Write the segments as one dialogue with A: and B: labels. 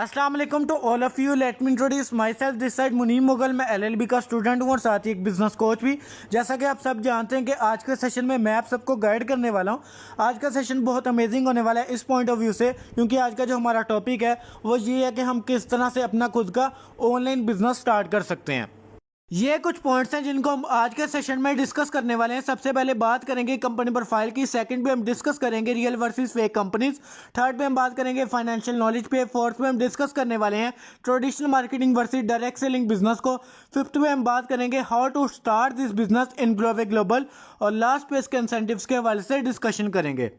A: अस्सलाम वालेकुम to all of you. Let me introduce myself. This side Munim Mughal. मैं LLB का स्टूडेंट हूँ और साथ ही एक बिजनेस कोच भी। जैसा कि आप सब जानते हैं कि आज के सेशन में मैं आप सबको गाइड करने वाला हूँ। आज का सेशन बहुत अमेजिंग होने वाला है इस पॉइंट ऑफ व्यू से, क्योंकि आज का जो हमारा टॉपिक है वो ये है कि हम किस तरह से अपना खुद का ऑनलाइन बिजनेस स्टार्ट कर सकते हैं। ये कुछ पॉइंट्स हैं जिनको हम आज के सेशन में डिस्कस करने वाले हैं। सबसे पहले बात करेंगे कंपनी प्रोफाइल की, सेकंड पे हम डिस्कस करेंगे real versus fake companies, third पे हम बात करेंगे फाइनेंशियल नॉलेज पे, फोर्थ पे हम डिस्कस करने वाले हैं traditional marketing versus direct selling business को, फिफ्थ पे हम बात करेंगे how to start this business in global, और लास्ट पे इसके इंसेंटिव्स के हवाले से डिस्कशन करेंगे।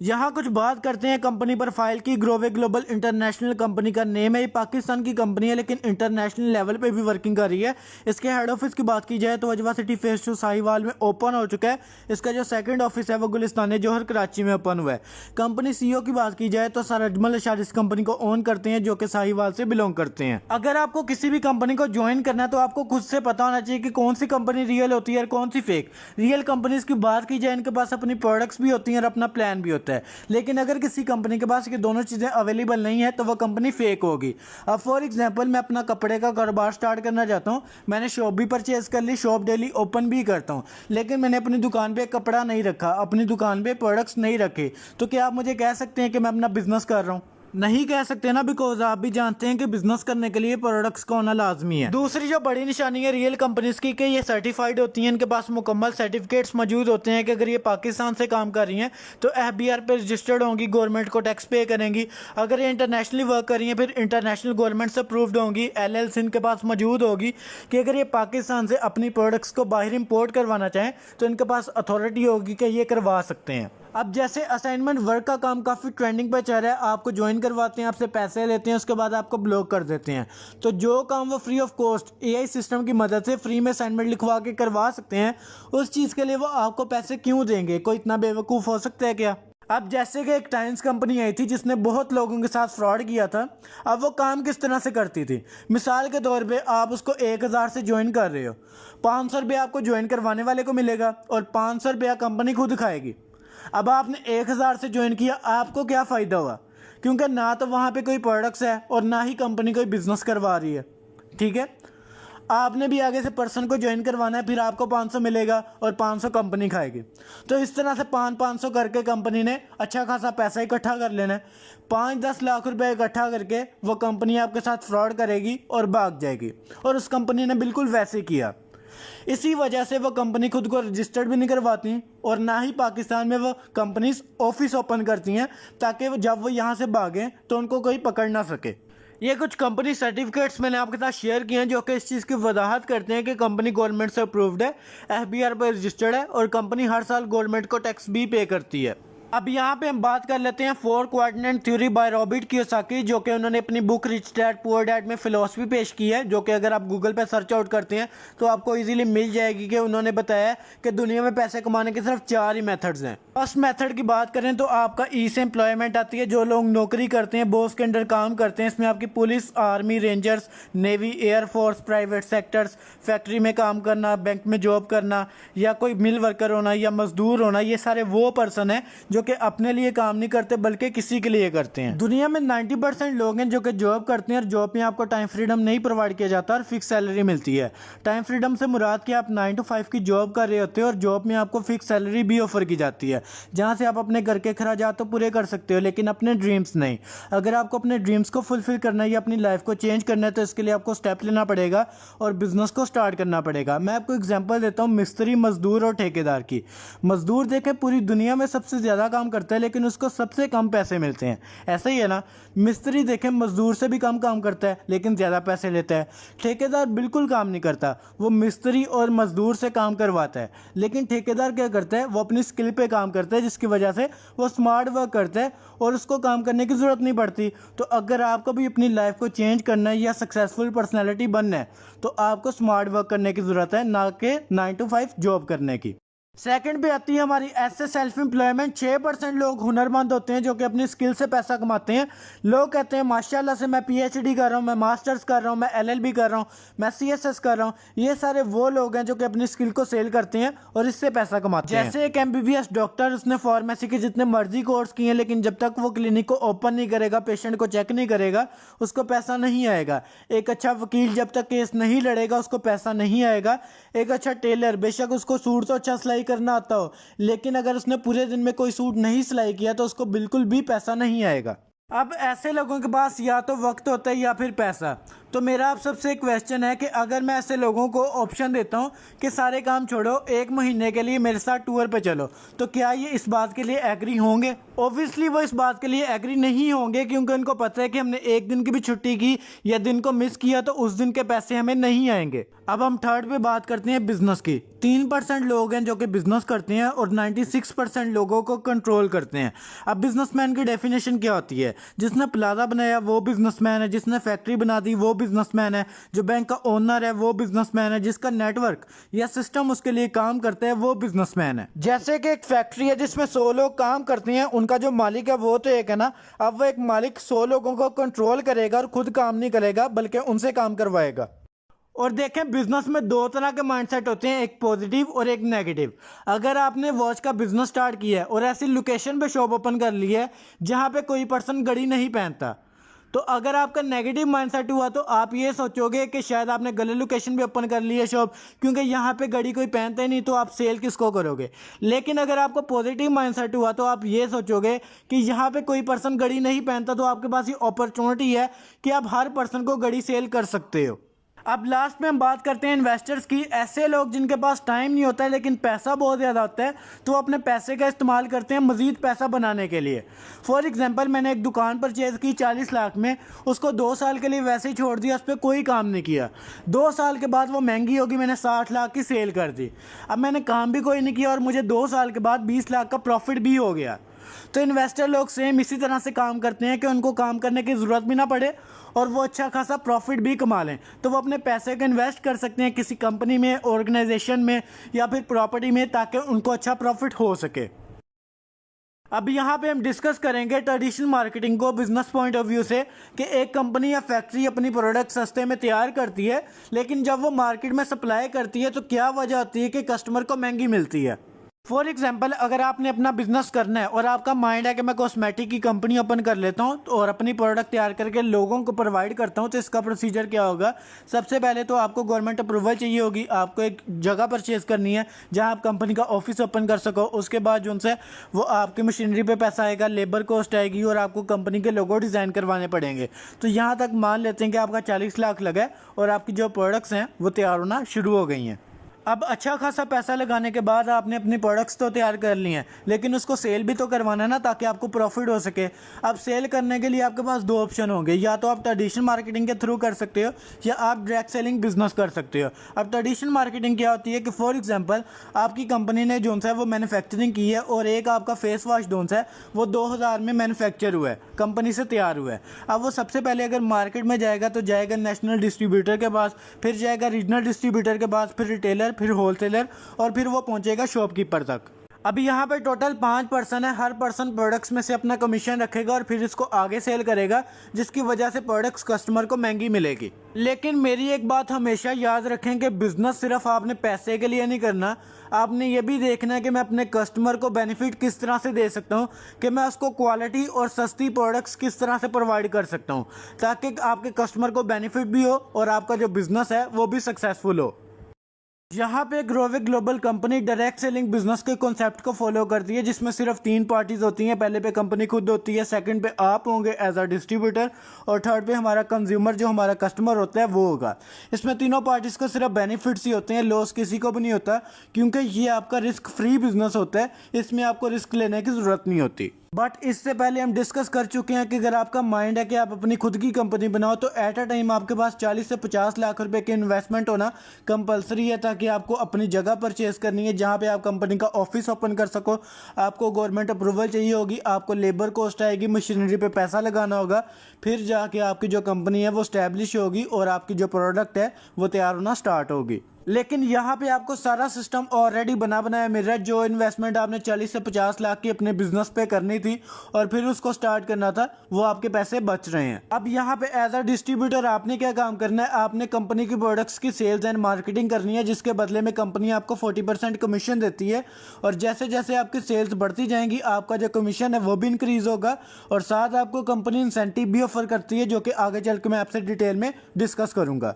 A: यहाँ कुछ बात करते हैं कंपनी प्रोफाइल की। ग्रोवे ग्लोबल इंटरनेशनल कंपनी का नेम है। ये पाकिस्तान की कंपनी है लेकिन इंटरनेशनल लेवल पे भी वर्किंग कर रही है। इसके हेड ऑफिस की बात की जाए तो अजवा सिटी फेस 2 साहिवाल में ओपन हो चुका है। इसका जो सेकंड ऑफिस है वो गुलिस्तान जौहर कराची में ओपन हुआ है। कंपनी सीईओ की बात की जाए तो सर अजमल अशार इस कंपनी को ओन करते हैं, जो कि साहिवाल से बिलोंग करते हैं। अगर आपको किसी भी कंपनी को ज्वाइन करना है तो आपको खुद से पता होना चाहिए कि कौन सी कंपनी रियल होती है और कौन सी फेक। रियल कंपनीज की बात की जाए, इनके पास अपनी प्रोडक्ट्स भी होती हैं और अपना प्लान भी होता है। लेकिन अगर किसी कंपनी के पास ये दोनों चीज़ें अवेलेबल नहीं है तो वह कंपनी फेक होगी। अब फॉर एग्जांपल मैं अपना कपड़े का कारोबार स्टार्ट करना चाहता हूँ। मैंने शॉप भी परचेज कर ली, शॉप डेली ओपन भी करता हूँ, लेकिन मैंने अपनी दुकान पे कपड़ा नहीं रखा, अपनी दुकान पे प्रोडक्ट्स नहीं रखे, तो क्या आप मुझे कह सकते हैं कि मैं अपना बिजनेस कर रहा हूँ? नहीं कह सकते ना, बिकॉज आप भी जानते हैं कि बिजनेस करने के लिए प्रोडक्ट्स का होना लाजमी है। दूसरी जो बड़ी निशानी है रियल कंपनीज की कि ये सर्टिफाइड होती हैं, इनके पास मुकम्मल सर्टिफिकेट्स मौजूद होते हैं कि अगर ये पाकिस्तान से काम कर रही हैं तो FBR पे रजिस्टर्ड होंगी, गवर्नमेंट को टैक्स पे करेंगी। अगर ये इंटरनेशनली वर्क कर रही हैं फिर इंटरनेशनल गवर्नमेंट से अप्रूव्ड होंगी। LLC इनके पास मौजूद होगी कि अगर ये पाकिस्तान से अपनी प्रोडक्ट्स को बाहर इम्पोर्ट करवाना चाहें तो इनके पास अथॉरिटी होगी कि ये करवा सकते हैं। अब जैसे असाइनमेंट वर्क का काम काफ़ी ट्रेंडिंग पे चल रहा है, आपको ज्वाइन करवाते हैं, आपसे पैसे लेते हैं, उसके बाद आपको ब्लॉक कर देते हैं। तो जो काम वो free of cost AI system की मदद से फ्री में असाइनमेंट लिखवा के करवा सकते हैं, उस चीज़ के लिए वो आपको पैसे क्यों देंगे? कोई इतना बेवकूफ़ हो सकता है क्या? अब जैसे कि एक टाइम्स कंपनी आई थी जिसने बहुत लोगों के साथ फ्रॉड किया था। अब वो काम किस तरह से करती थी? मिसाल के तौर पे आप उसको 1000 से ज्वाइन कर रहे हो, 500 रुपया आपको ज्वाइन करवाने वाले को मिलेगा और 500 रुपया कंपनी खुद खाएगी। अब आपने 1000 से ज्वाइन किया, आपको क्या फ़ायदा हुआ? क्योंकि ना तो वहाँ पे कोई प्रोडक्ट्स है और ना ही कंपनी कोई बिजनेस करवा रही है। ठीक है, आपने भी आगे से पर्सन को ज्वाइन करवाना है, फिर आपको 500 मिलेगा और 500 कंपनी खाएगी। तो इस तरह से 500 करके कंपनी ने अच्छा खासा पैसा इकट्ठा कर लेना है। 5-10 लाख रुपए इकट्ठा करके वो कंपनी आपके साथ फ्रॉड करेगी और भाग जाएगी। और उस कंपनी ने बिल्कुल वैसे किया। इसी वजह से वो कंपनी खुद को रजिस्टर्ड भी नहीं करवाती और ना ही पाकिस्तान में वो कंपनीज ऑफिस ओपन करती हैं, ताकि वो जब वो यहाँ से भागें तो उनको कोई पकड़ ना सके। ये कुछ कंपनी सर्टिफिकेट्स मैंने आपके साथ शेयर किए हैं जो कि इस चीज़ की वजाहत करते हैं कि कंपनी गवर्नमेंट से अप्रूव्ड है, FBR पर रजिस्टर्ड है और कंपनी हर साल गवर्नमेंट को टैक्स भी पे करती है। अब यहाँ पे हम बात कर लेते हैं 4 quadrant theory by Robert Kiyosaki, जो कि उन्होंने अपनी book rich dad poor dad में फिलॉसफी पेश की है, जो कि अगर आप गूगल पे सर्च आउट करते हैं तो आपको इजीली मिल जाएगी। कि उन्होंने बताया कि दुनिया में पैसे कमाने के सिर्फ 4 ही मेथड्स हैं। फर्स्ट मेथड की बात करें तो आपका ई से एम्प्लॉयमेंट आती है। जो लोग नौकरी करते हैं, बॉस के अंडर काम करते हैं, इसमें आपकी police, army, rangers, navy, air force, private sectors, factory में काम करना, बैंक में जॉब करना, या कोई मिल वर्कर होना या मजदूर होना, ये सारे वो पर्सन हैं जो कि अपने लिए काम नहीं करते बल्कि किसी के लिए करते हैं। दुनिया में 90% लोग हैं जो कि जॉब करते हैं और जॉब में आपको टाइम फ्रीडम नहीं प्रोवाइड किया जाता और फिक्स सैलरी मिलती है। टाइम फ्रीडम से मुराद कि आप 9 to 5 की जॉब कर रहे होते हो और जॉब में आपको फिक्स सैलरी भी ऑफर की जाती है, जहां से आप अपने घर के खर्चात तो पूरे कर सकते हो लेकिन अपने ड्रीम्स नहीं। अगर आपको अपने ड्रीम्स को फुलफिल करना है या अपनी लाइफ को चेंज करना है तो इसके लिए आपको स्टेप लेना पड़ेगा और बिजनेस को स्टार्ट करना पड़ेगा। मैं आपको एग्जांपल देता हूँ मिस्त्री, मजदूर और ठेकेदार की। मजदूर देखें पूरी दुनिया में सबसे ज़्यादा काम करता है लेकिन उसको सबसे कम पैसे मिलते हैं। ऐसा ही है ना, मिस्त्री देखें मजदूर से भी कम काम करता है लेकिन ज़्यादा पैसे लेता है। ठेकेदार बिल्कुल काम नहीं करता, वो मिस्त्री और मजदूर से काम करवाता है। लेकिन ठेकेदार क्या करता है, वो अपनी स्किल पे काम करता है, जिसकी वजह से वो स्मार्ट वर्क करता है और उसको काम करने की ज़रूरत नहीं पड़ती। तो अगर आपको भी अपनी लाइफ को चेंज करना है या सक्सेसफुल पर्सनैलिटी बनना है तो आपको स्मार्ट वर्क करने की ज़रूरत है, ना कि 9 to 5 जॉब करने की। सेकंड पे आती है हमारी ऐसे सेल्फ एम्प्लॉयमेंट। 6% लोग हुनरमंद होते हैं जो कि अपनी स्किल से पैसा कमाते हैं। लोग कहते हैं माशाल्लाह से मैं पीएचडी कर रहा हूँ, मैं मास्टर्स कर रहा हूँ, मैं एलएलबी कर रहा हूँ, मैं सीएसएस कर रहा हूँ। ये सारे वो लोग हैं जो कि अपनी स्किल को सेल करते हैं और इससे पैसा कमाते हैं। जैसे एक एमबीबीएस डॉक्टर, उसने फार्मेसी के जितने मर्जी कोर्स किए हैं, लेकिन जब तक वो क्लिनिक को ओपन नहीं करेगा, पेशेंट को चेक नहीं करेगा, उसको पैसा नहीं आएगा। एक अच्छा वकील जब तक केस नहीं लड़ेगा, उसको पैसा नहीं आएगा। एक अच्छा टेलर, बेशक उसको सूट तो अच्छा सिलाई करना आता हो, लेकिन अगर उसने पूरे दिन में कोई सूट नहीं सिलाई किया तो उसको बिल्कुल भी पैसा नहीं आएगा। अब ऐसे लोगों के पास या तो वक्त होता है या फिर पैसा। तो मेरा आप सबसे एक क्वेश्चन है कि अगर मैं ऐसे लोगों को ऑप्शन देता हूं कि सारे काम छोड़ो, 1 महीने के लिए मेरे साथ टूर पे चलो, तो क्या ये इस बात के लिए एग्री होंगे? ऑब्वियसली वो इस बात के लिए एग्री नहीं होंगे, क्योंकि उनको पता है कि हमने एक दिन की भी छुट्टी की या दिन को मिस किया तो उस दिन के पैसे हमें नहीं आएंगे। अब हम थर्ड पे बात करते हैं बिजनेस की। 3% लोग हैं जो कि बिजनेस करते हैं और 96% लोगों को कंट्रोल करते हैं। अब बिजनेसमैन की डेफिनेशन क्या होती है? जिसने प्लाजा बनाया वो बिजनेसमैन है, जिसने फैक्ट्री बना दी वो बिजनेसमैन है, जो बैंक का ओनर है वो बिजनेसमैन है, जिसका नेटवर्क या सिस्टम उसके लिए काम करता है वो बिजनेसमैन है। जैसे कि एक फैक्ट्री है जिसमें 100 लोग काम करते हैं, उनका जो मालिक है वो तो एक है ना। अब वो एक मालिक 100 लोगों को कंट्रोल करेगा और खुद काम नहीं करेगा बल्कि उनसे काम करवाएगा। और देखें, बिजनेस में 2 तरह के माइंडसेट होते हैं, एक पॉजिटिव और एक नेगेटिव। अगर आपने वॉच का बिजनेस स्टार्ट किया है और ऐसी लोकेशन पे शॉप ओपन कर ली है जहां पे कोई पर्सन घड़ी नहीं पहनता, तो अगर आपका नेगेटिव माइंडसेट हुआ तो आप ये सोचोगे कि शायद आपने गलत लोकेशन पे ओपन कर ली है शॉप, क्योंकि यहाँ पे घड़ी कोई पहनता ही नहीं, तो आप सेल किसको करोगे। लेकिन अगर आपको पॉजिटिव माइंडसेट हुआ तो आप ये सोचोगे कि यहाँ पे कोई पर्सन घड़ी नहीं पहनता, तो आपके पास ये अपॉर्चुनिटी है कि आप हर पर्सन को घड़ी सेल कर सकते हो। अब लास्ट में हम बात करते हैं इन्वेस्टर्स की। ऐसे लोग जिनके पास टाइम नहीं होता है लेकिन पैसा बहुत ज़्यादा होता है, तो वो अपने पैसे का इस्तेमाल करते हैं मज़ीद पैसा बनाने के लिए। फॉर एग्जांपल, मैंने एक दुकान परचेज़ की 40 लाख में, उसको 2 साल के लिए वैसे ही छोड़ दिया, उस पर कोई काम नहीं किया। 2 साल के बाद वो महंगी होगी, मैंने 60 लाख की सेल कर दी। अब मैंने काम भी कोई नहीं किया और मुझे 2 साल के बाद 20 लाख का प्रॉफिट भी हो गया। तो इन्वेस्टर लोग सेम इसी तरह से काम करते हैं कि उनको काम करने की ज़रूरत भी ना पड़े और वो अच्छा खासा प्रॉफिट भी कमा लें। तो वो अपने पैसे को इन्वेस्ट कर सकते हैं किसी कंपनी में, ऑर्गेनाइजेशन में या फिर प्रॉपर्टी में, ताकि उनको अच्छा प्रॉफिट हो सके। अब यहाँ पे हम डिस्कस करेंगे ट्रेडिशनल मार्केटिंग को बिजनेस पॉइंट ऑफ व्यू से, कि एक कंपनी या फैक्ट्री अपनी प्रोडक्ट सस्ते में तैयार करती है, लेकिन जब वो मार्केट में सप्लाई करती है तो क्या वजह होती है कि कस्टमर को महंगी मिलती है। फॉर एग्जाम्पल, अगर आपने अपना बिजनेस करना है और आपका माइंड है कि मैं कॉस्मेटिक की कंपनी ओपन कर लेता हूं और अपनी प्रोडक्ट तैयार करके लोगों को प्रोवाइड करता हूं, तो इसका प्रोसीजर क्या होगा? सबसे पहले तो आपको गवर्नमेंट अप्रूवल चाहिए होगी, आपको एक जगह परचेज करनी है जहां आप कंपनी का ऑफिस ओपन कर सको। उसके बाद जो उनसे वो आपकी मशीनरी पे पैसा आएगा, लेबर कॉस्ट आएगी और आपको कंपनी के लोगो डिज़ाइन करवाने पड़ेंगे। तो यहाँ तक मान लेते हैं कि आपका 40 लाख लगा और आपकी जो प्रोडक्ट्स हैं वो तैयार होना शुरू हो गई हैं। अब अच्छा खासा पैसा लगाने के बाद आपने अपनी प्रोडक्ट्स तो तैयार कर ली हैं, लेकिन उसको सेल भी तो करवाना है ना, ताकि आपको प्रॉफिट हो सके। अब सेल करने के लिए आपके पास 2 ऑप्शन होंगे, या तो आप ट्रेडिशनल मार्केटिंग के थ्रू कर सकते हो या आप डायरेक्ट सेलिंग बिजनेस कर सकते हो। अब ट्रेडिशनल मार्केटिंग क्या होती है कि फॉर एग्जांपल, आपकी कंपनी ने जो है वो मैन्युफैक्चरिंग की है और एक आपका फेस वॉश जो है वो 2000 में मैन्युफैक्चर हुआ है, कंपनी से तैयार हुआ है। अब वो सबसे पहले अगर मार्केट में जाएगा तो जाएगा नेशनल डिस्ट्रीब्यूटर के पास, फिर जाएगा रीजनल डिस्ट्रीब्यूटर के पास, फिर रिटेलर, फिर होलसेलर और फिर वो पहुंचेगा शॉपकीपर तक। अभी यहाँ पे टोटल 5 पर्सन है, हर पर्सन प्रोडक्ट्स में से अपना कमीशन रखेगा और फिर इसको आगे सेल करेगा, जिसकी वजह से प्रोडक्ट्स कस्टमर को महंगी मिलेगी। लेकिन मेरी एक बात हमेशा याद रखें कि बिजनेस सिर्फ आपने पैसे के लिए नहीं करना, आपने ये भी देखना है कि मैं अपने कस्टमर को बेनिफिट किस तरह से दे सकता हूँ, कि मैं उसको क्वालिटी और सस्ती प्रोडक्ट्स किस तरह से प्रोवाइड कर सकता हूँ, ताकि आपके कस्टमर को बेनिफिट भी हो और आपका जो बिजनेस है वो भी सक्सेसफुल हो। यहाँ पे Growic global company direct selling business के कॉन्सेप्ट को फॉलो करती है, जिसमें सिर्फ 3 पार्टीज होती हैं। पहले पे कंपनी खुद होती है, सेकंड पे आप होंगे एज अ डिस्ट्रीब्यूटर, और थर्ड पे हमारा कंज्यूमर जो हमारा कस्टमर होता है वो होगा। इसमें तीनों पार्टीज को सिर्फ बेनिफिट्स ही होते हैं, लॉस किसी को भी नहीं होता, क्योंकि ये आपका रिस्क फ्री बिजनेस होता है, इसमें आपको रिस्क लेने की ज़रूरत नहीं होती। बट इससे पहले हम डिस्कस कर चुके हैं कि अगर आपका माइंड है कि आप अपनी खुद की कंपनी बनाओ, तो एट अ टाइम आपके पास 40 से 50 लाख रुपए की इन्वेस्टमेंट होना कंपलसरी है, ताकि आपको अपनी जगह परचेज करनी है जहां पे आप कंपनी का ऑफिस ओपन कर सको। आपको गवर्नमेंट अप्रूवल चाहिए होगी, आपको लेबर कॉस्ट आएगी, मशीनरी पे पैसा लगाना होगा, फिर जाके आपकी जो कंपनी है वो स्टैब्लिश होगी और आपकी जो प्रोडक्ट है वो तैयार होना स्टार्ट होगी। लेकिन यहाँ पे आपको सारा सिस्टम ऑलरेडी बना बनाया मिल रहा है। जो इन्वेस्टमेंट आपने 40 से 50 लाख की अपने बिजनेस पे करनी थी और फिर उसको स्टार्ट करना था, वो आपके पैसे बच रहे हैं। अब यहाँ पे एज अ डिस्ट्रीब्यूटर आपने क्या काम करना है, आपने कंपनी की प्रोडक्ट्स की सेल्स एंड मार्केटिंग करनी है, जिसके बदले में कंपनी आपको 40% कमीशन देती है। और जैसे जैसे आपकी सेल्स बढ़ती जाएंगी आपका जो कमीशन है वो भी इंक्रीज होगा, और साथ आपको कंपनी इंसेंटिव भी ऑफर करती है, जो कि आगे चल के मैं आपसे डिटेल में डिस्कस करूंगा।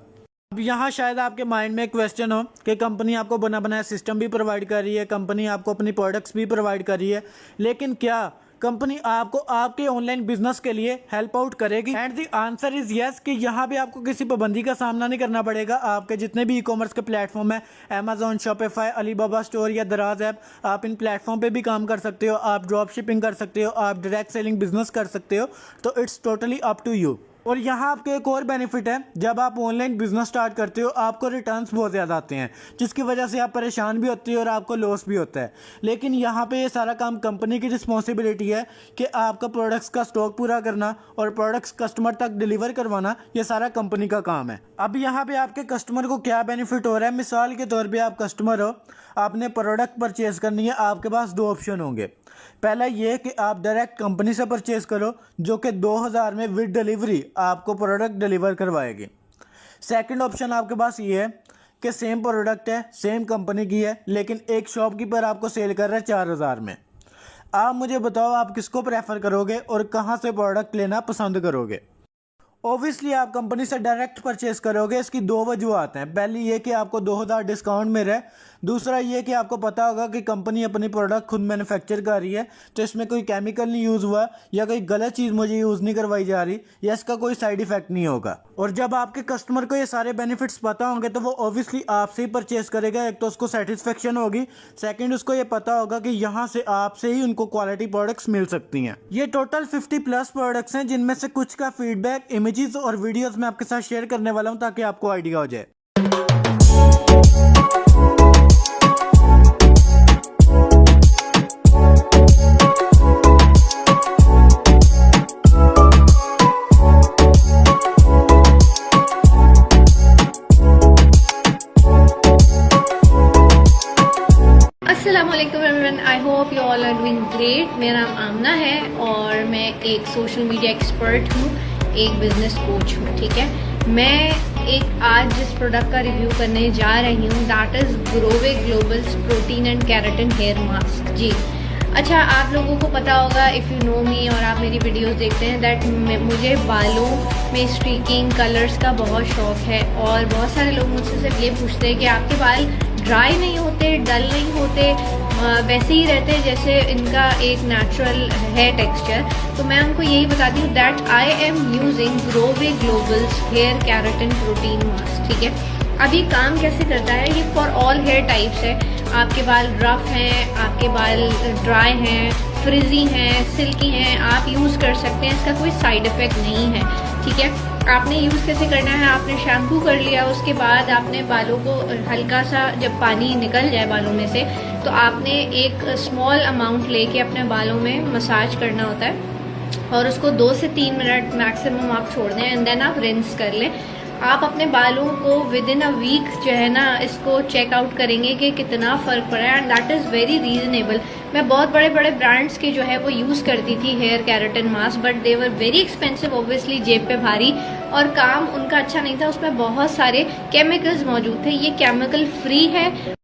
A: अब यहाँ शायद आपके माइंड में क्वेश्चन हो कि कंपनी आपको बना बनाया सिस्टम भी प्रोवाइड कर रही है, कंपनी आपको अपनी प्रोडक्ट्स भी प्रोवाइड कर रही है, लेकिन क्या कंपनी आपको आपके ऑनलाइन बिजनेस के लिए हेल्प आउट करेगी? And the answer is yes, कि यहाँ पे आपको किसी पाबंदी का सामना नहीं करना पड़ेगा। आपके जितने भी ई कॉमर्स के प्लेटफॉर्म है, अमेजोन, शॉपिफाई, अलीबाबा स्टोर या दराज ऐप, आप इन प्लेटफॉर्म पे भी काम कर सकते हो, आप ड्रॉप शिपिंग कर सकते हो, आप डायरेक्ट सेलिंग बिजनेस कर सकते हो। तो it's totally up to you. और यहाँ आपके एक और बेनिफिट है, जब आप ऑनलाइन बिजनेस स्टार्ट करते हो आपको रिटर्न्स बहुत ज़्यादा आते हैं, जिसकी वजह से आप परेशान भी होते हो और आपको लॉस भी होता है। लेकिन यहाँ पे ये सारा काम कंपनी की रिस्पॉन्सिबिलिटी है कि आपका प्रोडक्ट्स का स्टॉक पूरा करना और प्रोडक्ट्स कस्टमर तक डिलीवर करवाना, ये सारा कंपनी का काम है। अब यहाँ पे आपके कस्टमर को क्या बेनिफिट हो रहा है, मिसाल के तौर पर आप कस्टमर हो, आपने प्रोडक्ट परचेज करनी है, आपके पास दो ऑप्शन होंगे। पहला ये कि आप डायरेक्ट कंपनी से परचेज करो, जो कि 2000 में विद डिलीवरी आपको प्रोडक्ट डिलीवर करवाएगी। सेकंड ऑप्शन आपके पास ये है कि सेम प्रोडक्ट है, सेम कंपनी की है, लेकिन एक शॉपकीपर आपको सेल कर रहा है 4000 में। आप मुझे बताओ आप किसको प्रेफर करोगे और कहाँ से प्रोडक्ट लेना पसंद करोगे? ऑब्वियसली आप कंपनी से डायरेक्ट परचेज करोगे। इसकी दो वजूहत हैं। पहली ये कि आपको 2000 डिस्काउंट मिल रहा है, दूसरा ये कि आपको पता होगा कि कंपनी अपनी प्रोडक्ट खुद मैन्युफैक्चर कर रही है, तो इसमें कोई केमिकल नहीं यूज़ हुआ या कोई गलत चीज़ मुझे यूज़ नहीं करवाई जा रही या इसका कोई साइड इफेक्ट नहीं होगा। और जब आपके कस्टमर को ये सारे बेनिफिट्स पता होंगे तो वो ऑब्वियसली आपसे ही परचेज करेगा। एक तो उसको सेटिस्फेक्शन होगी, सेकेंड उसको ये पता होगा कि यहाँ से आपसे ही उनको क्वालिटी प्रोडक्ट्स मिल सकती हैं। ये टोटल 50+ प्रोडक्ट्स हैं, जिनमें से कुछ का फीडबैक, इमेजेस और वीडियोस मैं आपके साथ शेयर करने वाला हूँ ताकि आपको आइडिया हो जाए।
B: अस्सलामुअलैकुम everyone, I hope you all are doing great. मेरा नाम आमना है और मैं एक सोशल मीडिया एक्सपर्ट हूँ, एक बिजनेस कोच हूँ। ठीक है, मैं एक आज जिस प्रोडक्ट का रिव्यू करने जा रही हूँ that is Growe Global's protein and keratin hair mask. जी अच्छा, आप लोगों को पता होगा, इफ़ यू नो मी और आप मेरी वीडियोस देखते हैं, दैट मुझे बालों में स्ट्रीकिंग, कलर्स का बहुत शौक है। और बहुत सारे लोग मुझसे सिर्फ ये पूछते हैं कि आपके बाल ड्राई नहीं होते, डल नहीं होते, वैसे ही रहते जैसे इनका एक नेचुरल है टेक्सचर। तो मैं उनको यही बताती हूँ that I am using Growe Global's hair keratin protein mask. ठीक है, अब ये काम कैसे करता है? ये फॉर ऑल हेयर टाइप्स है। आपके बाल रफ हैं, आपके बाल ड्राई हैं, फ्रिजी हैं, सिल्की हैं, आप यूज़ कर सकते हैं। इसका कोई साइड इफ़ेक्ट नहीं है। ठीक है, आपने यूज़ कैसे करना है? आपने शैम्पू कर लिया, उसके बाद आपने बालों को हल्का सा, जब पानी निकल जाए बालों में से, तो आपने एक स्मॉल अमाउंट लेके अपने बालों में मसाज करना होता है और उसको 2 से 3 मिनट मैक्सिमम आप छोड़ दें एंड देन आप रिंस कर लें। आप अपने बालों को विद इन अ वीक जो है ना, इसको चेकआउट करेंगे कि कितना फ़र्क पड़ा है, and that is very reasonable. मैं बहुत बड़े बड़े ब्रांड्स के जो है वो यूज़ करती थी hair keratin mask, but they were very expensive, obviously जेब पे भारी, और काम उनका अच्छा नहीं था। उसमें बहुत सारे केमिकल्स मौजूद थे। ये केमिकल फ्री है।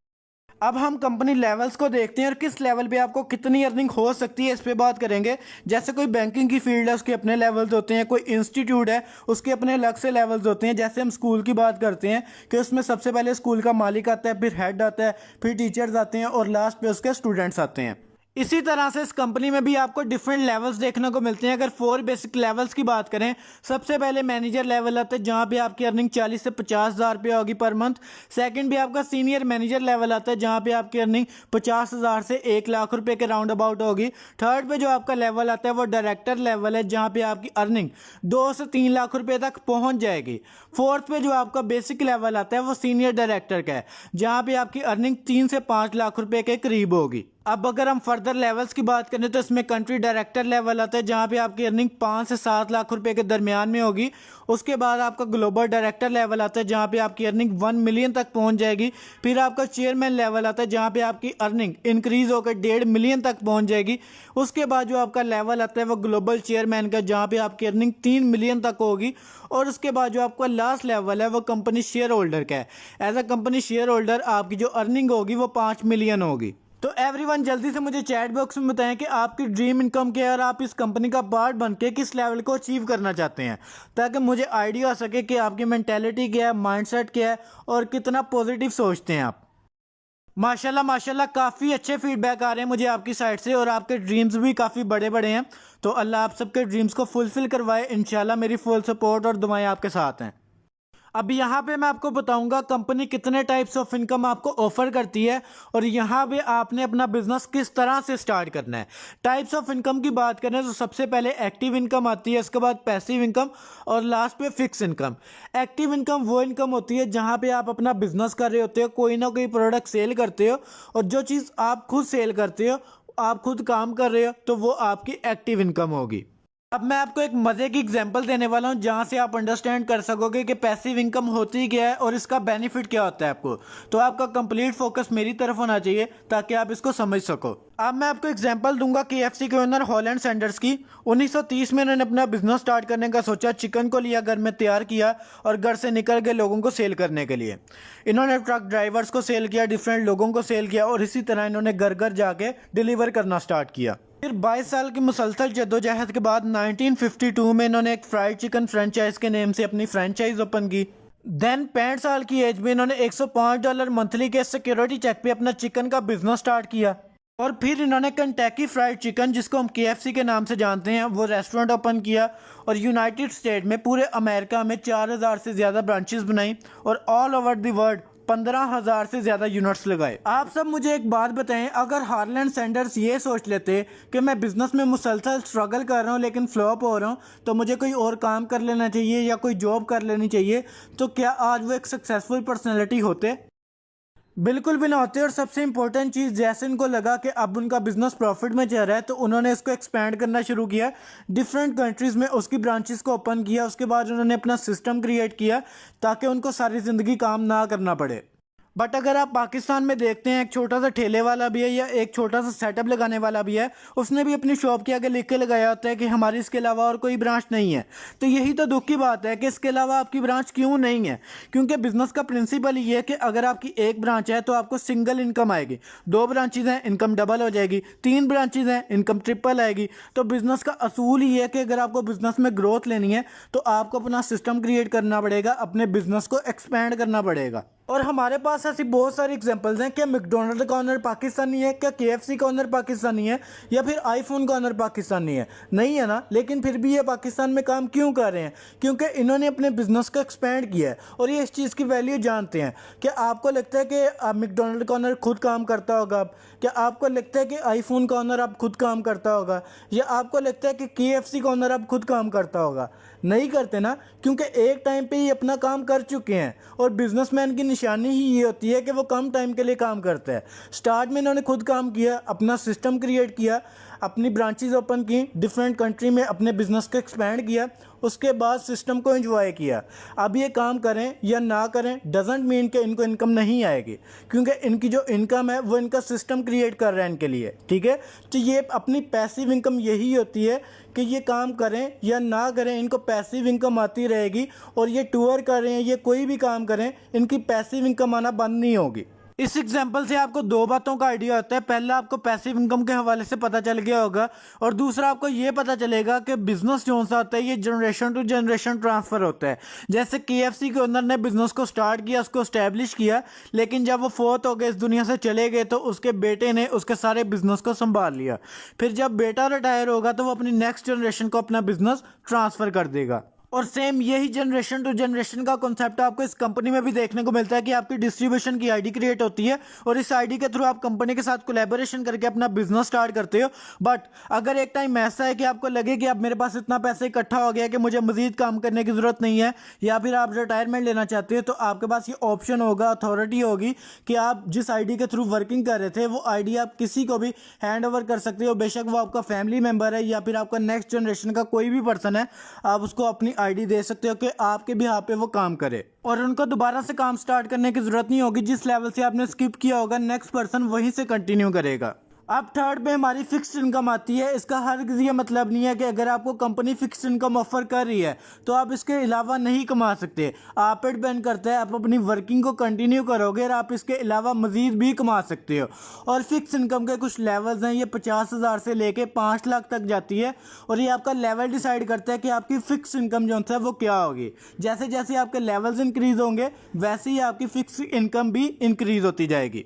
A: अब हम कंपनी लेवल्स को देखते हैं और किस लेवल पे आपको कितनी अर्निंग हो सकती है, इस पे बात करेंगे। जैसे कोई बैंकिंग की फील्ड है, उसके अपने लेवल्स होते हैं, कोई इंस्टीट्यूट है, उसके अपने अलग से लेवल्स होते हैं। जैसे हम स्कूल की बात करते हैं कि उसमें सबसे पहले स्कूल का मालिक आता है, फिर हेड आता है, फिर टीचर्स आते हैं और लास्ट पे उसके स्टूडेंट्स आते हैं। इसी तरह से इस कंपनी में भी आपको डिफरेंट लेवल्स देखने को मिलते हैं। अगर 4 बेसिक लेवल्स की बात करें, सबसे पहले मैनेजर लेवल आता है, जहां पे आपकी अर्निंग 40 से 50 हज़ार रुपये होगी पर मंथ। सेकंड भी आपका सीनियर मैनेजर लेवल आता है, जहां पे आपकी अर्निंग 50 हज़ार से 1 लाख रुपए के राउंड अबाउट होगी। थर्ड पे जो आपका लेवल आता है वो डायरेक्टर लेवल है, जहाँ पे आपकी अर्निंग 2 से 3 लाख रुपये तक पहुँच जाएगी। फोर्थ पे जो आपका बेसिक लेवल आता है वो सीनियर डायरेक्टर का है, जहाँ पे आपकी अर्निंग 3 से 5 लाख रुपये के करीब होगी। अब अगर हम फर्दर लेवल्स की बात करें तो इसमें कंट्री डायरेक्टर लेवल आता है जहां पे आपकी अर्निंग 5 से 7 लाख रुपए के दरमियान में होगी। उसके बाद आपका ग्लोबल डायरेक्टर लेवल आता है जहां पे आपकी अर्निंग 1 मिलियन तक पहुंच जाएगी। फिर आपका चेयरमैन लेवल आता है जहां पे आपकी अर्निंग इंक्रीज होकर 1.5 मिलियन तक पहुंच जाएगी। उसके बाद जो आपका लेवल आता है वो ग्लोबल चेयरमैन का जहां पे आपकी अर्निंग 3 मिलियन तक होगी। और उसके बाद जो आपका लास्ट लेवल है वो कंपनी शेयर होल्डर का है। As a company shareholder आपकी जो अर्निंग होगी वो 5 मिलियन होगी। तो एवरीवन जल्दी से मुझे चैट बॉक्स में बताएं कि आपकी ड्रीम इनकम क्या है और आप इस कंपनी का पार्ट बन के किस लेवल को अचीव करना चाहते हैं, ताकि मुझे आइडिया हो सके कि आपकी मेंटेलिटी क्या है, माइंडसेट क्या है और कितना पॉजिटिव सोचते हैं आप। माशाल्लाह माशाल्लाह काफ़ी अच्छे फीडबैक आ रहे हैं मुझे आपकी साइड से और आपके ड्रीम्स भी काफ़ी बड़े बड़े हैं। तो अल्लाह आप सबके ड्रीम्स को फुलफिल करवाए। इंशाल्लाह मेरी फुल सपोर्ट और दुआएं आपके साथ हैं। अब यहाँ पे मैं आपको बताऊंगा कंपनी कितने टाइप्स ऑफ इनकम आपको ऑफर करती है और यहाँ पे आपने अपना बिजनेस किस तरह से स्टार्ट करना है। टाइप्स ऑफ इनकम की बात करें तो सबसे पहले एक्टिव इनकम आती है, उसके बाद पैसिव इनकम और लास्ट पे फिक्स इनकम। एक्टिव इनकम वो इनकम होती है जहाँ पे आप अपना बिजनेस कर रहे होते हो, कोई ना कोई प्रोडक्ट सेल करते हो और जो चीज़ आप खुद सेल करते हो, आप खुद काम कर रहे हो, तो वो आपकी एक्टिव इनकम होगी। अब मैं आपको एक मज़े की एग्जांपल देने वाला हूं जहां से आप अंडरस्टैंड कर सकोगे कि पैसिव इनकम होती क्या है और इसका बेनिफिट क्या होता है आपको। तो आपका कंप्लीट फोकस मेरी तरफ होना चाहिए ताकि आप इसको समझ सको। अब मैं आपको एग्जांपल दूंगा KFC के ओनर हॉलैंड सैंडर्स की। 1930 में इन्होंने अपना बिजनेस स्टार्ट करने का सोचा, चिकन को लिया, घर में तैयार किया और घर से निकल गए लोगों को सेल करने के लिए। इन्होंने ट्रक ड्राइवर्स को सेल किया, डिफरेंट लोगों को सेल किया और इसी तरह इन्होंने घर घर जाके डिलीवर करना स्टार्ट किया। फिर 22 साल की मुसलसल जद्दोजहद के बाद 1952 में इन्होंने एक फ्राइड चिकन फ्रेंचाइज के नेम से अपनी फ्रेंचाइज ओपन की। देन 65 साल की एज में इन्होंने $105 मंथली के सिक्योरिटी चेक पे अपना चिकन का बिजनेस स्टार्ट किया। और फिर इन्होंने कंटेकी फ्राइड चिकन, जिसको हम KFC के नाम से जानते हैं, वो रेस्टोरेंट ओपन किया और यूनाइटेड स्टेट में पूरे अमेरिका में 4000 से ज़्यादा ब्रांचेस बनाई और ऑल ओवर द वर्ल्ड 15,000 से ज़्यादा यूनिट्स लगाए। आप सब मुझे एक बात बताएं, अगर हार्लैंड सैंडर्स ये सोच लेते कि मैं बिजनेस में मुसलसल स्ट्रगल कर रहा हूँ लेकिन फ्लॉप हो रहा हूँ, तो मुझे कोई और काम कर लेना चाहिए या कोई जॉब कर लेनी चाहिए, तो क्या आज वो एक सक्सेसफुल पर्सनैलिटी होते? बिल्कुल भी ना होते। और सबसे इंपॉर्टेंट चीज़, जैसे इनको लगा कि अब उनका बिजनेस प्रॉफिट में चल रहा है तो उन्होंने इसको एक्सपैंड करना शुरू किया, डिफरेंट कंट्रीज़ में उसकी ब्रांचेस को ओपन किया। उसके बाद उन्होंने अपना सिस्टम क्रिएट किया ताकि उनको सारी ज़िंदगी काम ना करना पड़े। बट अगर आप पाकिस्तान में देखते हैं, एक छोटा सा ठेले वाला भी है या एक छोटा सा सेटअप लगाने वाला भी है, उसने भी अपनी शॉप के आगे लिख के लगाया होता है कि हमारी इसके अलावा और कोई ब्रांच नहीं है। तो यही तो दुख की बात है कि इसके अलावा आपकी ब्रांच क्यों नहीं है, क्योंकि बिजनेस का प्रिंसिपल ये है कि अगर आपकी एक ब्रांच है तो आपको सिंगल इनकम आएगी, 2 ब्रांचेज हैं इनकम डबल हो जाएगी, 3 ब्रांचेज हैं इनकम ट्रिपल आएगी। तो बिजनेस का असूल ही है कि अगर आपको बिजनेस में ग्रोथ लेनी है तो आपको अपना सिस्टम क्रिएट करना पड़ेगा, अपने बिजनेस को एक्सपैंड करना पड़ेगा। और हमारे पास ऐसी बहुत सारी एग्जांपल्स हैं। क्या मैकडोनल्ड का ओनर पाकिस्तानी है? क्या KFC का ओनर पाकिस्तानी है? या फिर आईफोन का ओनर पाकिस्तानी है? नहीं है ना। लेकिन फिर भी ये पाकिस्तान में काम क्यों कर रहे हैं? क्योंकि इन्होंने अपने बिजनेस को एक्सपैंड किया है और ये इस चीज़ की वैल्यू जानते हैं। क्या आपको लगता है कि मैकडोनल्ड का ओनर खुद काम करता होगा? क्या आपको लगता है कि आईफोन का ओनर अब खुद काम करता होगा? या आपको लगता है कि KFC का ओनर अब खुद काम करता होगा? नहीं करते ना, क्योंकि एक टाइम पे ही अपना काम कर चुके हैं। और बिजनेसमैन की निशानी ही ये होती है कि वो कम टाइम के लिए काम करता है। स्टार्ट में इन्होंने खुद काम किया, अपना सिस्टम क्रिएट किया, अपनी ब्रांचेस ओपन की, डिफरेंट कंट्री में अपने बिजनेस को एक्सपैंड किया, उसके बाद सिस्टम को एंजॉय किया। अब ये काम करें या ना करें डजेंट मीन कि इनको इनकम नहीं आएगी, क्योंकि इनकी जो इनकम है वो इनका सिस्टम क्रिएट कर रहा है इनके लिए। ठीक है, तो ये अपनी पैसिव इनकम यही होती है कि ये काम करें या ना करें इनको पैसिव इनकम आती रहेगी। और ये टूर करें, ये कोई भी काम करें, इनकी पैसिव इनकम आना बंद नहीं होगी। इस एग्जाम्पल से आपको 2 बातों का आइडिया होता है। पहला, आपको पैसिव इनकम के हवाले से पता चल गया होगा और दूसरा आपको ये पता चलेगा कि बिजनेस जो सा होता है ये जनरेशन टू जनरेशन ट्रांसफ़र होता है। जैसे KFC के ओनर ने बिजनेस को स्टार्ट किया, उसको इस्टेब्लिश किया, लेकिन जब वो फोत हो गए, इस दुनिया से चले गए, तो उसके बेटे ने उसके सारे बिजनेस को संभाल लिया। फिर जब बेटा रिटायर होगा तो वो अपनी नेक्स्ट जनरेशन को अपना बिजनेस ट्रांसफ़र कर देगा। और सेम यही जनरेशन टू जनरेशन का कॉन्सेप्ट आपको इस कंपनी में भी देखने को मिलता है कि आपकी डिस्ट्रीब्यूशन की आईडी क्रिएट होती है और इस आईडी के थ्रू आप कंपनी के साथ कोलैबोरेशन करके अपना बिजनेस स्टार्ट करते हो। बट अगर एक टाइम ऐसा है कि आपको लगे कि अब मेरे पास इतना पैसा इकट्ठा हो गया कि मुझे मजीद काम करने की जरूरत नहीं है या फिर आप रिटायरमेंट लेना चाहते हो, तो आपके पास ये ऑप्शन होगा, अथॉरिटी होगी कि आप जिस आईडी के थ्रू वर्किंग कर रहे थे वो आईडी आप किसी को भी हैंड ओवर कर सकते हो। बेशक वो आपका फैमिली मेंबर है या फिर आपका नेक्स्ट जनरेशन का कोई भी पर्सन है, आप उसको अपनी आईडी दे सकते हो कि आपके भी यहाँ पे वो काम करे और उनको दोबारा से काम स्टार्ट करने की जरूरत नहीं होगी। जिस लेवल से आपने स्किप किया होगा नेक्स्ट पर्सन वहीं से कंटिन्यू करेगा। अब थर्ड पे हमारी फिक्स्ड इनकम आती है। इसका हर ये मतलब नहीं है कि अगर आपको कंपनी फिक्स्ड इनकम ऑफर कर रही है तो आप इसके अलावा नहीं कमा सकते। आप पे डिपेंड करता है, आप अपनी वर्किंग को कंटिन्यू करोगे और आप इसके अलावा मजीद भी कमा सकते हो। और फिक्स इनकम के कुछ लेवल्स हैं, ये 50,000 से लेके 5 लाख तक जाती है और ये आपका लेवल डिसाइड करता है कि आपकी फिक्स इनकम जो है वो क्या होगी। जैसे जैसे आपके लेवल्स इंक्रीज होंगे वैसे ही आपकी फिक्स इनकम भी इंक्रीज होती जाएगी।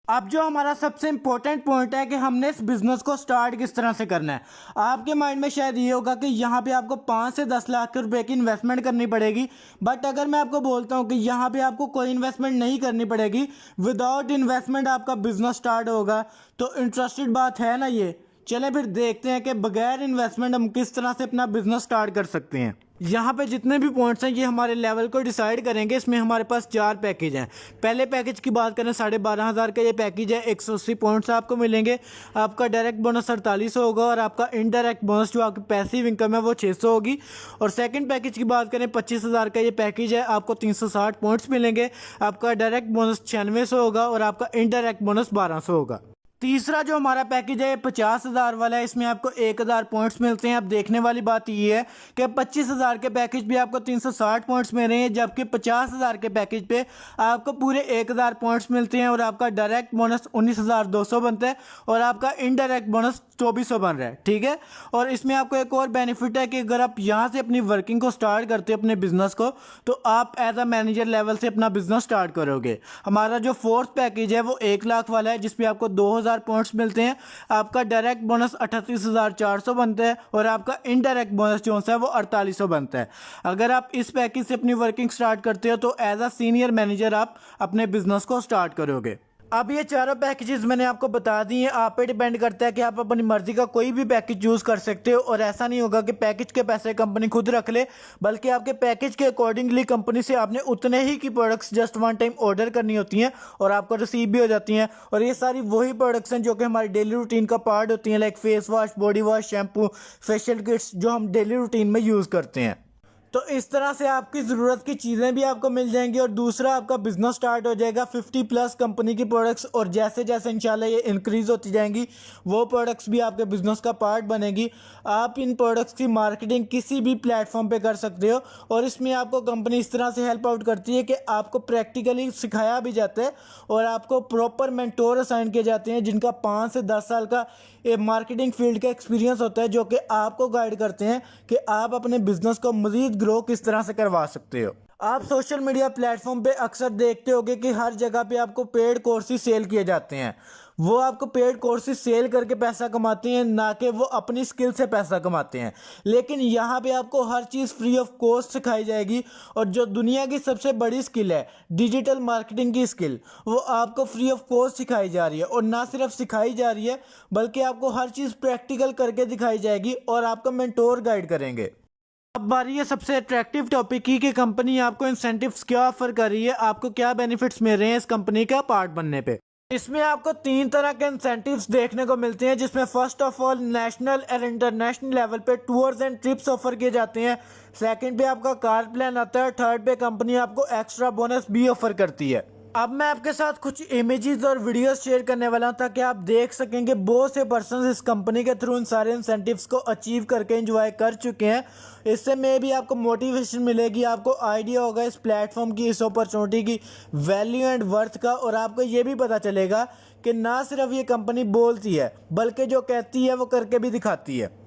A: अब जो हमारा सबसे इंपॉर्टेंट पॉइंट है कि हमने इस बिजनेस को स्टार्ट किस तरह से करना है। आपके माइंड में शायद ये होगा कि यहाँ पे आपको 5 से 10 लाख रुपए की इन्वेस्टमेंट करनी पड़ेगी, बट अगर मैं आपको बोलता हूँ कि यहाँ पे आपको कोई इन्वेस्टमेंट नहीं करनी पड़ेगी, विदाउट इन्वेस्टमेंट आपका बिजनेस स्टार्ट होगा, तो इंटरेस्टेड बात है ना ये। चलें फिर देखते हैं कि बगैर इन्वेस्टमेंट हम किस तरह से अपना बिजनेस स्टार्ट कर सकते हैं। यहाँ पे जितने भी पॉइंट्स हैं ये हमारे लेवल को डिसाइड करेंगे। इसमें हमारे पास 4 पैकेज हैं। पहले पैकेज की बात करें 12,500 का ये पैकेज है, 180 पॉइंट्स आपको मिलेंगे। आपका डायरेक्ट बोनस 4800 होगा और आपका इनडायरेक्ट बोनस जो आपकी पैसिव इनकम है वो 600 होगी। और सेकंड पैकेज की बात करें 25,000 का ये पैकेज है, आपको 360 पॉइंट्स मिलेंगे। आपका डायरेक्ट बोनस 9600 होगा और आपका इनडायरेक्ट बोनस 1200 होगा। तीसरा जो हमारा पैकेज है 50,000 वाला है, इसमें आपको 1,000 पॉइंट्स मिलते हैं। अब देखने वाली बात ये है कि 25,000 के पैकेज भी आपको 360 पॉइंट्स मिल रहे हैं, जबकि 50,000 के पैकेज पे आपको पूरे 1,000 पॉइंट्स मिलते हैं और आपका डायरेक्ट बोनस 19,200 बनता है और आपका इनडायरेक्ट बोनस 2400 बन रहा है। ठीक है, और इसमें आपको एक और बेनिफिट है कि अगर आप यहाँ से अपनी वर्किंग को स्टार्ट करते हो अपने बिजनेस को, तो आप एज अ मैनेजर लेवल से अपना बिजनेस स्टार्ट करोगे। हमारा जो फोर्थ पैकेज है वो 1 लाख वाला है, जिसपे आपको 2,000 पॉइंट्स मिलते हैं। आपका डायरेक्ट बोनस 38,400 बनता है और आपका इनडायरेक्ट बोनस जो है वो 4800 बनता है। अगर आप इस पैकेज से अपनी वर्किंग स्टार्ट करते हो तो एज अ सीनियर मैनेजर आप अपने बिजनेस को स्टार्ट करोगे। अब ये चारों पैकेजेस मैंने आपको बता दिए, आप पे डिपेंड करता है कि आप अपनी मर्जी का कोई भी पैकेज चूज कर सकते हो। और ऐसा नहीं होगा कि पैकेज के पैसे कंपनी खुद रख ले, बल्कि आपके पैकेज के अकॉर्डिंगली कंपनी से आपने उतने ही की products just one time order करनी होती हैं और आपको रिसीव भी हो जाती हैं। और ये सारी वही प्रोडक्ट्स हैं जो कि हमारी डेली रूटीन का पार्ट होती हैं, like face wash, body wash, shampoo, facial kits, जो हम डेली रूटीन में यूज़ करते हैं। तो इस तरह से आपकी ज़रूरत की चीज़ें भी आपको मिल जाएंगी और दूसरा आपका बिजनेस स्टार्ट हो जाएगा। 50+ कंपनी की प्रोडक्ट्स, और जैसे जैसे इंशाल्लाह ये इंक्रीज़ होती जाएंगी वो प्रोडक्ट्स भी आपके बिजनेस का पार्ट बनेगी। आप इन प्रोडक्ट्स की मार्केटिंग किसी भी प्लेटफॉर्म पे कर सकते हो और इसमें आपको कंपनी इस तरह से हेल्प आउट करती है कि आपको प्रैक्टिकली सिखाया भी जाता है और आपको प्रॉपर मेंटोर असाइन किए जाते हैं जिनका 5 से 10 साल का मार्केटिंग फील्ड का एक्सपीरियंस होता है, जो कि आपको गाइड करते हैं कि आप अपने बिजनेस को मजीद ग्रो किस तरह से करवा सकते हो। आप सोशल मीडिया प्लेटफॉर्म पे अक्सर देखते होगे कि हर जगह पे आपको पेड कोर्सेज सेल किए जाते हैं। वो आपको पेड कोर्सेज सेल करके पैसा कमाते हैं, ना कि वो अपनी स्किल से पैसा कमाते हैं। लेकिन यहाँ पे आपको हर चीज़ फ्री ऑफ कॉस्ट सिखाई जाएगी और जो दुनिया की सबसे बड़ी स्किल है डिजिटल मार्केटिंग की स्किल, वो आपको फ्री ऑफ कॉस्ट सिखाई जा रही है। और ना सिर्फ सिखाई जा रही है बल्कि आपको हर चीज़ प्रैक्टिकल करके दिखाई जाएगी और आपको मेंटोर गाइड करेंगे। अब बारी है सबसे अट्रैक्टिव टॉपिक की कि कंपनी आपको इंसेंटिव्स क्या ऑफर कर रही है, आपको क्या बेनिफिट्स मिल रहे हैं इस कंपनी का पार्ट बनने पे। इसमें आपको 3 तरह के इंसेंटिव्स देखने को मिलते हैं, जिसमें फर्स्ट ऑफ ऑल नेशनल और इंटरनेशनल लेवल पे टूर्स एंड ट्रिप्स ऑफर किए जाते हैं। सेकंड पे आपका कार प्लान आता है। थर्ड पे कंपनी आपको एक्स्ट्रा बोनस भी ऑफर करती है। अब मैं आपके साथ कुछ इमेजेस और वीडियोस शेयर करने वाला हूं ताकि आप देख सकेंगे बहुत से पर्सन इस कंपनी के थ्रू इन सारे इंसेंटिव्स को अचीव करके एंजॉय कर चुके हैं। इससे में भी आपको मोटिवेशन मिलेगी, आपको आइडिया होगा इस प्लेटफॉर्म की, इस अपॉर्चुनिटी की वैल्यू एंड वर्थ का, और आपको ये भी पता चलेगा कि ना सिर्फ ये कंपनी बोलती है बल्कि जो कहती है वो करके भी दिखाती है।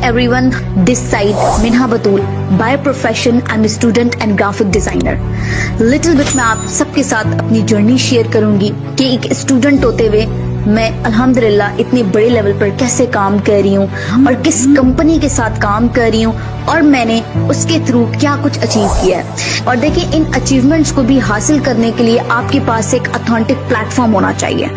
C: everyone, this side Minha Batul. By profession, I'm a student and graphic designer. Little bit मैं आप सबके साथ अपनी जर्नी शेयर करूंगी कि एक स्टूडेंट होते हुए मैं अल्हम्दुलिल्लाह इतने बड़े लेवल पर कैसे काम कर रही हूँ और किस कंपनी के साथ काम कर रही हूँ और मैंने उसके थ्रू क्या कुछ अचीव किया है। और देखिए, इन अचीवमेंट्स को भी हासिल करने के लिए आपके पास एक ऑथेंटिक प्लेटफॉर्म होना चाहिए,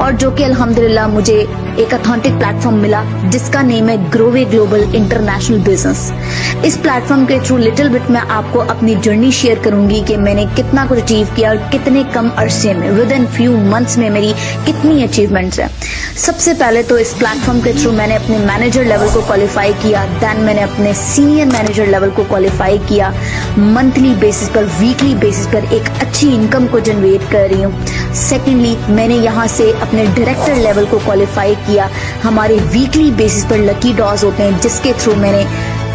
C: और जो कि अल्हम्दुलिल्लाह मुझे एक ऑथेंटिक प्लेटफॉर्म मिला जिसका नेम है ग्रोवे ग्लोबल इंटरनेशनल बिजनेस। इस प्लेटफॉर्म के थ्रू लिटिल बिट मैं आपको अपनी जर्नी शेयर करूंगी कि मैंने कितना कुछ अचीव किया और कितने कम अरसे में, विद इन फ्यू मंथ्स में मेरी कितनी अचीवमेंट्स है। सबसे पहले तो इस प्लेटफॉर्म के थ्रू मैंने अपने मैनेजर लेवल को क्वालिफाई किया, देन मैंने अपने सीनियर मैनेजर लेवल को क्वालिफाई किया। मंथली बेसिस पर, वीकली बेसिस पर एक अच्छी इनकम को जनरेट कर रही हूँ। सेकेंडली, मैंने यहाँ से अपने डायरेक्टर लेवल को क्वालिफाई किया। हमारे वीकली बेसिस पर लकी ड्रॉज होते हैं जिसके थ्रू मैंने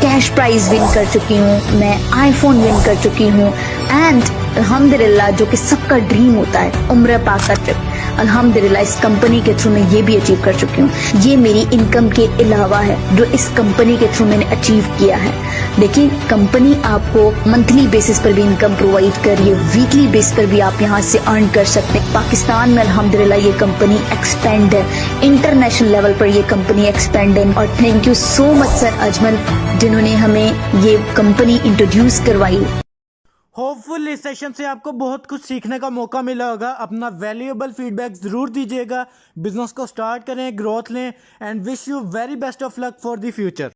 C: कैश प्राइज विन कर चुकी हूँ, मैं आईफोन विन कर चुकी हूँ, एंड अल्हम्दुलिल्लाह जो कि सबका ड्रीम होता है, उम्र पाक का ट्रिप, अल्हम्दुलिल्लाह इस कंपनी के थ्रू मैं ये भी अचीव कर चुकी हूँ। ये मेरी इनकम के अलावा है जो इस कंपनी के थ्रू मैंने अचीव किया है। देखिए, कंपनी आपको मंथली बेसिस पर भी इनकम प्रोवाइड कर रही है, वीकली बेसिस पर भी आप यहाँ से अर्न कर सकते हैं। पाकिस्तान में अल्हम्दुलिल्लाह ये कंपनी एक्सपेंड है, इंटरनेशनल लेवल पर ये कंपनी एक्सपेंड है। और thank you so much sir Ajmal जिन्होंने हमें ये कंपनी इंट्रोड्यूस करवाई।
A: होपफुल इस सेशन से आपको बहुत कुछ सीखने का मौका मिला होगा। अपना वैल्यूएबल फीडबैक ज़रूर दीजिएगा। बिजनेस को स्टार्ट करें, ग्रोथ लें, and wish you very best of luck for the future.